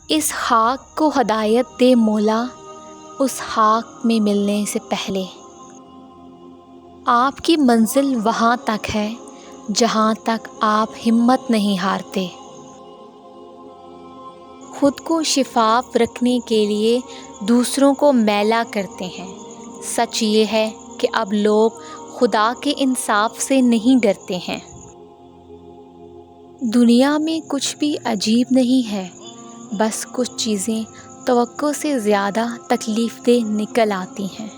اس خاک کو ہدایت دے مولا اس خاک میں ملنے سے پہلے۔ آپ کی منزل وہاں تک ہے جہاں تک آپ ہمت نہیں ہارتے۔ خود کو شفاف رکھنے کے لیے دوسروں کو میلا کرتے ہیں۔ سچ یہ ہے کہ اب لوگ خدا کے انصاف سے نہیں ڈرتے ہیں۔ دنیا میں کچھ بھی عجیب نہیں ہے، بس کچھ چیزیں توقع سے زیادہ تکلیف دہ نکل آتی ہیں۔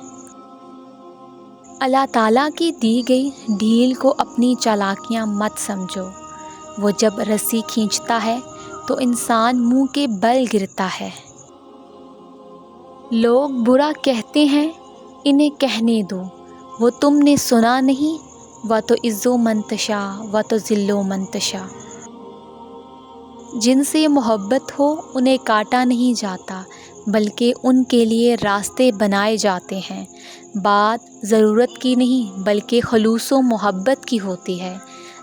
اللہ تعالیٰ کی دی گئی ڈھیل کو اپنی چالاکیاں مت سمجھو۔ وہ جب رسی کھینچتا ہے تو انسان منہ کے بل گرتا ہے۔ لوگ برا کہتے ہیں، انہیں کہنے دو، وہ تم نے سنا نہیں، وَتُعِزُّ مَن تَشَاءُ وَتُذِلُّ مَن تَشَاءُ۔ جن سے محبت ہو انہیں کاٹا نہیں جاتا بلکہ ان کے لیے راستے بنائے جاتے ہیں۔ بات ضرورت کی نہیں بلکہ خلوص و محبت کی ہوتی ہے۔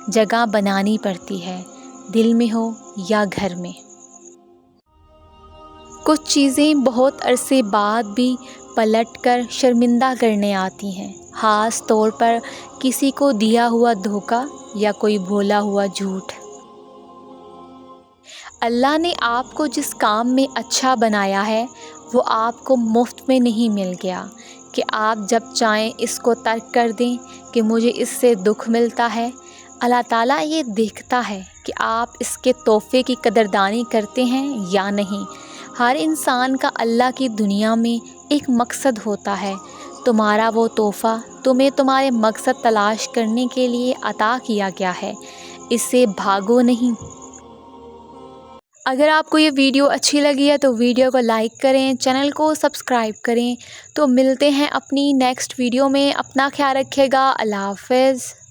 جگہ بنانی پڑتی ہے، دل میں ہو یا گھر میں۔ کچھ چیزیں بہت عرصے بعد بھی پلٹ کر شرمندہ کرنے آتی ہیں، خاص طور پر کسی کو دیا ہوا دھوکہ یا کوئی بولا ہوا جھوٹ۔ اللہ نے آپ کو جس کام میں اچھا بنایا ہے وہ آپ کو مفت میں نہیں مل گیا کہ آپ جب چاہیں اس کو ترک کر دیں کہ مجھے اس سے دکھ ملتا ہے۔ اللہ تعالیٰ یہ دیکھتا ہے کہ آپ اس کے تحفے کی قدردانی کرتے ہیں یا نہیں۔ ہر انسان کا اللہ کی دنیا میں ایک مقصد ہوتا ہے۔ تمہارا وہ تحفہ تمہیں تمہارے مقصد تلاش کرنے کے لیے عطا کیا گیا ہے، اس سے بھاگو نہیں۔ اگر آپ کو یہ ویڈیو اچھی لگی ہے تو ویڈیو کو لائک کریں، چینل کو سبسکرائب کریں۔ تو ملتے ہیں اپنی نیکسٹ ویڈیو میں۔ اپنا خیال رکھیے گا۔ اللہ حافظ۔